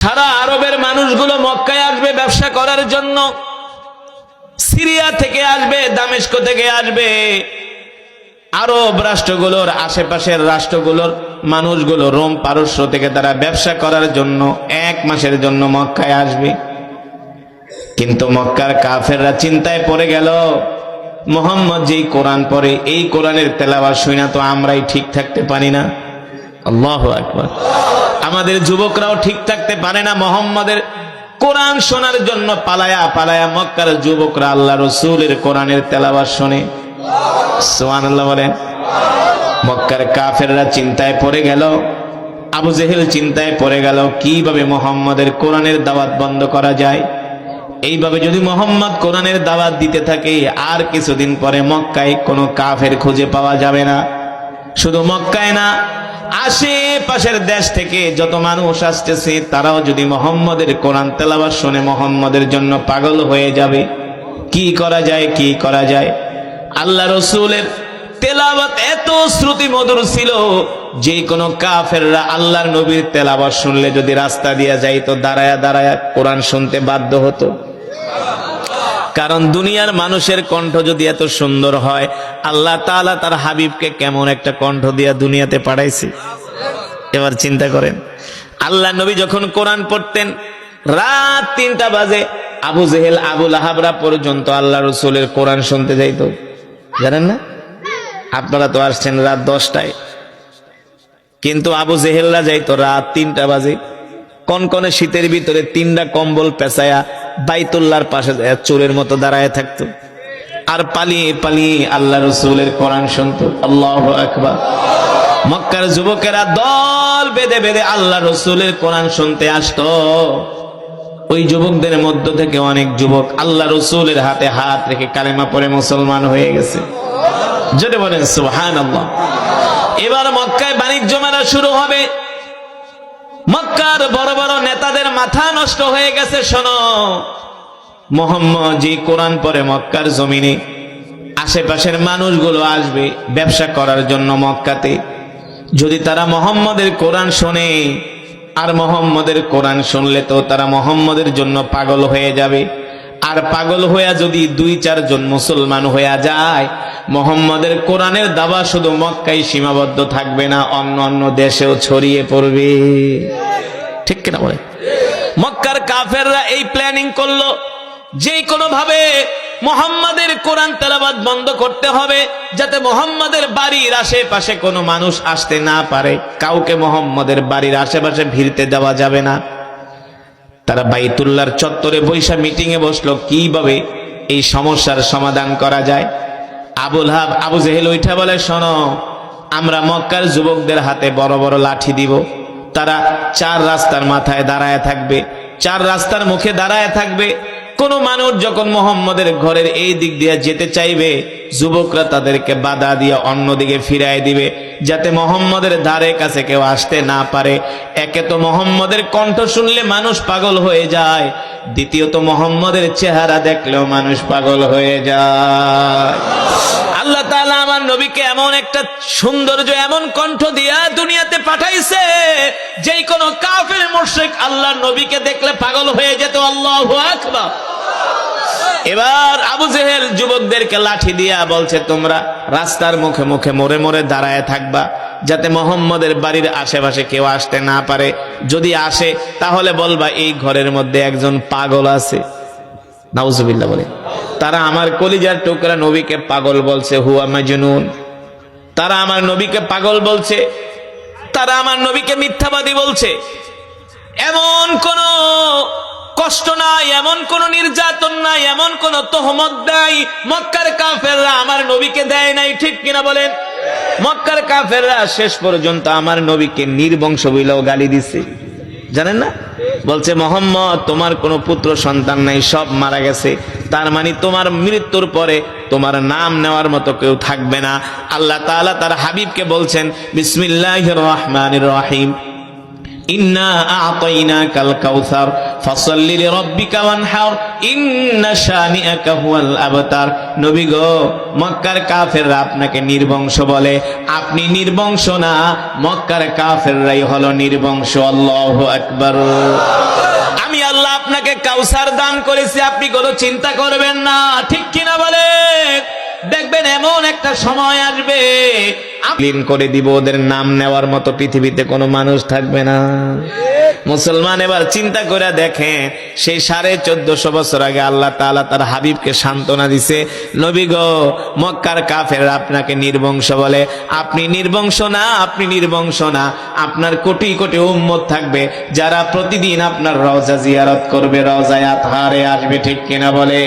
সারা আরবের মানুষগুলো মক্কায় আসবে ব্যবসা করার জন্য। সিরিয়া থেকে আসবে, দামেস্ক থেকে আসবে, আরব রাষ্ট্রগুলোর আশেপাশের রাষ্ট্রগুলোর মানুষগুলো, রোম পারস্য থেকে তারা ব্যবসা করার জন্য 1 মাসের জন্য মক্কায় আসবে। কিন্তু মক্কার কাফেররা চিন্তায় পড়ে গেল, মুহাম্মদ যেই কোরআন পড়ে, এই কোরআনের তেলাওয়াত শুনে তো আমরাই ঠিক থাকতে পারি না। আল্লাহু আকবার। আমাদের যুবকরাও ঠিক থাকতে পারে না। মুহাম্মাদের কোরআন শোনার জন্য পালায়া পালায়া মক্কার যুবকরা আল্লাহ রাসূলের কোরআনের তেলাওয়াত শুনে। সুবহানাল্লাহ বলেন। মক্কার কাফেররা চিন্তায় পড়ে গেল, আবু জেহেল চিন্তায় পড়ে গেল, কিভাবে মুহাম্মাদের কোরআনের দাওয়াত বন্ধ করা যায়। এইভাবে যদি মুহাম্মদ কোরআনের দাওয়াত দিতে থাকে, আর কিছুদিন পরে মক্কায় কোনো কাফের খুঁজে পাওয়া যাবে না। শুধু মক্কায় না, আশেপাশের দেশ থেকে যত মানুষ আসতেছে তারাও যদি মুহাম্মদের কোরআন তেলাওয়াত শুনে মুহাম্মদের জন্য পাগল হয়ে যাবে। কি করা যায়, কি করা যায়? আল্লাহ রাসূলের তেলাওয়াত এত শ্রুতি মধুর ছিল, যে কোনো কাফেররা আল্লাহর নবীর তেলাওয়াত শুনলে যদি রাস্তা দিয়ে যাইতো, দাঁড়ায়া দাঁড়ায়া কোরআন শুনতে বাধ্য হতো। কারণ দুনিয়ার মানুষের কণ্ঠ যদি এত সুন্দর হয়, আল্লাহ তাআলা তার হাবিবকে কেমন একটা কণ্ঠ দিয়া দুনিয়াতে পাঠাইছে। এবার চিন্তা করেন, আল্লাহ নবী যখন কোরআন পড়তেন, রাত 3টা বাজে আবু জেহেল আবু লাহাবরা পর্যন্ত আল্লাহ রাসূলের কোরআন শুনতে যাইতো। জানেন না? আপনারা তো আসছেন রাত 10টায়, কিন্তু আবু জেহেলরা যাইতো রাত 3টা বাজে। কনকনে শীতের ভিতরে 3টা কম্বল পেঁচায়া বাইতুল্লাহর পাশে চোরের মতো দাঁড়ায় থাকতো, আর পালিয়ে পালিয়ে আল্লাহ রাসূলের কোরআন শুনতো। আল্লাহু আকবার। মক্কার যুবকেরা দল বেঁধে বেঁধে আল্লাহ রাসূলের কোরআন শুনতে আসতো। ওই যুবকদের মধ্য থেকে অনেক যুবক আল্লাহ রাসূলের হাতে হাত রেখে কালেমা পড়ে মুসলমান হয়ে গেছে। যদি বলেন সুবহানাল্লাহ। এবার মক্কায় বাণিজ্য মেলা শুরু হবে। মক্কার বড় বড় নেতাদের মাথা নষ্ট হয়ে গেছে। শোনো, মুহাম্মদ যে কোরআন পড়ে মক্কার জমিনে, আশেপাশের মানুষগুলো আসবে ব্যবসা করার জন্য মক্কাতে। যদি তারা মুহাম্মদের কোরআন শোনে, আর মুহাম্মদের কোরআন শুনলে তো তারা মুহাম্মদের জন্য পাগল হয়ে যাবে। আর পাগল হইয়া যদি 2-4 জন মুসলমান হইয়া যায়, মুহাম্মদের কোরআনের দাওয়া শুধু মক্কায় সীমাবদ্ধ থাকবে না, অন্য অন্য দেশেও ছড়িয়ে পড়বে। ঠিক কিনা বলে? মক্কার কাফেররা এই প্ল্যানিং করলো, যে কোনো ভাবে মুহাম্মাদের কোরআন তেলাওয়াত বন্ধ করতে হবে, যাতে মুহাম্মাদের বাড়ির আশেপাশে কোনো মানুষ আসতে না পারে। কাউকে মুহাম্মাদের বাড়ির আশেপাশে ভিড়তে দেওয়া যাবে না। তারা বাইতুল্লাহর চত্বরে বৈশা মিটিং এ বসলো, কিভাবে এই সমস্যার সমাধান করা যায়। আবু লাহাব আবু জেহেল ওইটা বলে, শোনো, আমরা মক্কার যুবকদের হাতে বড় বড় লাঠি দিব। তারা 4 রাস্তার মাথায় দাঁড়ায় থাকবে, 4 রাস্তার মুখে দাঁড়ায় থাকবে। কোন মানুষ যখন মুহাম্মদের ঘরের এই দিক দিয়ে যেতে চাইবে, যুবকরা তাদেরকে বাধা দিয়ে অন্যদিকে ফিরায় দিবে, যাতে মুহাম্মদের ধারে কাছে কেউ আসতে না পারে। একে তো মুহাম্মদের কণ্ঠ শুনলে মানুষ পাগল হয়ে যায়, দ্বিতীয়ত মুহাম্মদের চেহারা দেখলেও মানুষ পাগল হয়ে যায়। আল্লাহ তাআলা আমার নবীকে এমন একটা সৌন্দর্য, এমন কণ্ঠ দিয়া দুনিয়াতে পাঠাইছে, যেই কোন কাফের মুশরিক আল্লাহর নবীকে দেখলে পাগল হয়ে যেত। আল্লাহু আকবার। এবার আবু জেহেল যুবকদেরকে লাঠি দিয়া বলছে, তোমরা রাস্তার মুখে মুখে মোড়ে মোড়ে দাঁড়ায় থাকবা, যাতে মুহাম্মদের বাড়ির আশেপাশে কেউ আসতে না পারে। যদি আসে তাহলে বলবা এই ঘরের মধ্যে একজন পাগল আছে। নাউজুবিল্লাহ বলে। তারা আমার কলিজার টুকরা নবীকে পাগল বলছে, হুয়া মাজনুন। তারা আমার নবীকে পাগল বলছে, তারা আমার নবীকে মিথ্যাবাদী বলছে। এমন কোন কষ্ট নাই, এমন কোন নির্যাতন নাই, এমন কোন তোহমত নাই মক্কার কাফেররা আমার নবীকে দেয় নাই। ঠিক কিনা বলেন? মক্কার কাফেররা শেষ পর্যন্ত আমার নবীকে নির্বংশ বইলেও গালি দিছে। জানেন না? বলছে, মুহাম্মদ তোমার কোনো পুত্র সন্তান নাই, সব মারা গেছে। তার মানে তোমার মৃত্যুর পরে তোমার নাম নেওয়ার মতো কেউ থাকবে না। আল্লাহ তাআলা তার হাবিবকে বলছেন, বিসমিল্লাহির রহমানির রহিম, ইন্না আ'তাইনাকাল কাউসার ফাসাল্লি লিরাব্বিকা ওয়ানহার ইন্না শানিআকা হুয়াল আবতার। নবী গো, মক্কার কাফেররা আপনাকে নির্বংশ বলে, আপনি নির্বংশ না, মক্কার কাফেররাই হলো নির্বংশ। আল্লাহু আকবার। আপনাকে কাউসার দান করেছি, আপনি কোনো চিন্তা করবেন না, ঠিক কিনা বলে? দেখবেন এমন একটা সময় আসবে ক্লিন করে দিব, ওদের নাম নেওয়ার মতো পৃথিবীতে কোনো মানুষ থাকবে না। মুসলমান এবার চিন্তা করে দেখেন, সেই 1450 বছর আগে আল্লাহ তাআলা তার হাবিবকে সান্ত্বনা দিছে, নবী গো, মক্কার কাফেররা আপনাকে নির্বংশ বলে, আপনি নির্বংশ না, আপনি নির্বংশ না, আপনার কোটি কোটি উম্মত থাকবে যারা প্রতিদিন আপনার রওজা জিয়ারত করবে, রওজায়ে আতহারে আসবে, ঠিক কিনা বলে?